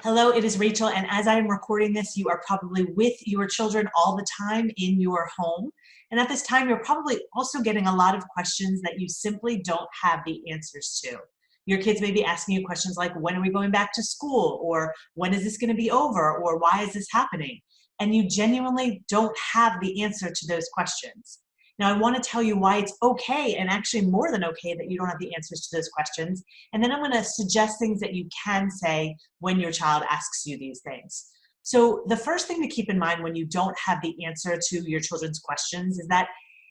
Hello, it is Rachel, and as I am recording this, you are probably with your children all the time in your home. And at this time, you're probably also getting a lot of questions that you simply don't have the answers to. Your kids may be asking you questions like, when are we going back to school? Or when is this going to be over? Or why is this happening? And you genuinely don't have the answer to those questions. Now, I want to tell you why it's okay, and actually more than okay, that you don't have the answers to those questions. And then I'm going to suggest things that you can say when your child asks you these things. So the first thing to keep in mind when you don't have the answer to your children's questions is that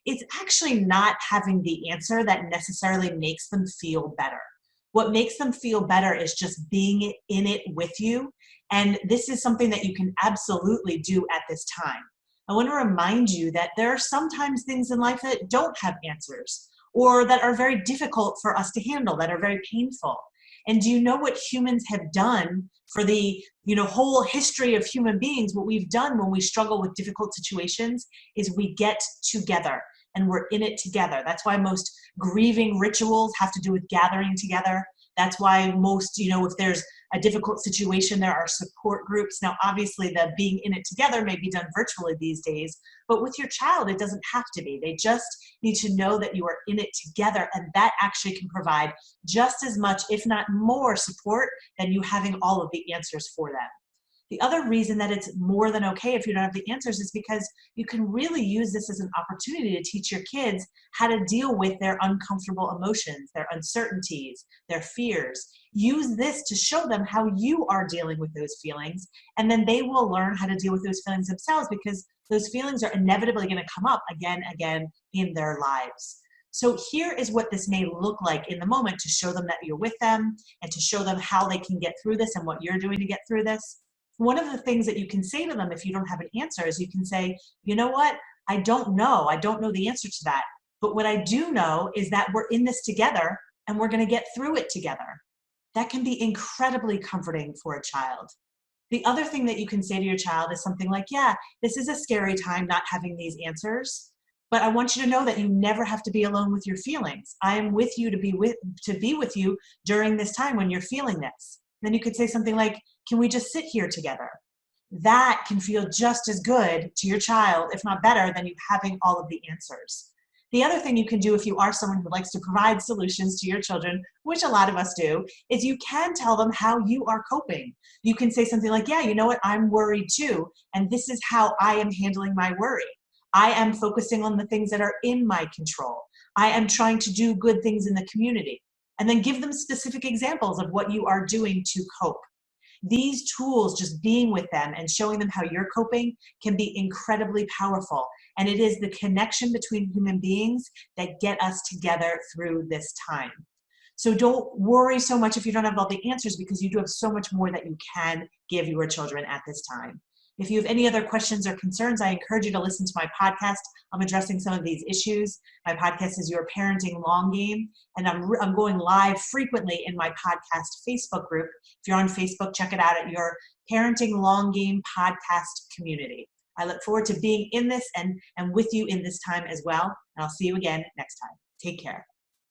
it's actually not having the answer that necessarily makes them feel better. What makes them feel better is just being in it with you. And this is something that you can absolutely do at this time. I want to remind you that there are sometimes things in life that don't have answers or that are very difficult for us to handle, that are very painful. And do you know what humans have done for the whole history of human beings? What we've done when we struggle with difficult situations is we get together and we're in it together. That's why most grieving rituals have to do with gathering together. That's why most, if there's a difficult situation, there are support groups. Now, obviously, the being in it together may be done virtually these days, but with your child, it doesn't have to be. They just need to know that you are in it together, and that actually can provide just as much, if not more, support than you having all of the answers for them. The other reason that it's more than okay if you don't have the answers is because you can really use this as an opportunity to teach your kids how to deal with their uncomfortable emotions, their uncertainties, their fears. Use this to show them how you are dealing with those feelings, and then they will learn how to deal with those feelings themselves, because those feelings are inevitably going to come up again in their lives. So here is what this may look like in the moment to show them that you're with them and to show them how they can get through this and what you're doing to get through this. One of the things that you can say to them if you don't have an answer is you can say, you know what, I don't know. I don't know the answer to that. But what I do know is that we're in this together and we're going to get through it together. That can be incredibly comforting for a child. The other thing that you can say to your child is something like, yeah, this is a scary time not having these answers, but I want you to know that you never have to be alone with your feelings. I am with you to be with you during this time when you're feeling this. Then you could say something like, can we just sit here together? That can feel just as good to your child, if not better, than you having all of the answers. The other thing you can do if you are someone who likes to provide solutions to your children, which a lot of us do, is you can tell them how you are coping. You can say something like, yeah, you know what, I'm worried too, and this is how I am handling my worry. I am focusing on the things that are in my control. I am trying to do good things in the community. And then give them specific examples of what you are doing to cope. These tools, just being with them and showing them how you're coping, can be incredibly powerful. And it is the connection between human beings that get us together through this time. So don't worry so much if you don't have all the answers, because you do have so much more that you can give your children at this time. If you have any other questions or concerns, I encourage you to listen to my podcast. I'm addressing some of these issues. My podcast is Your Parenting Long Game, and I'm going live frequently in my podcast Facebook group. If you're on Facebook, check it out at Your Parenting Long Game podcast community. I look forward to being in this and with you in this time as well, and I'll see you again next time. Take care.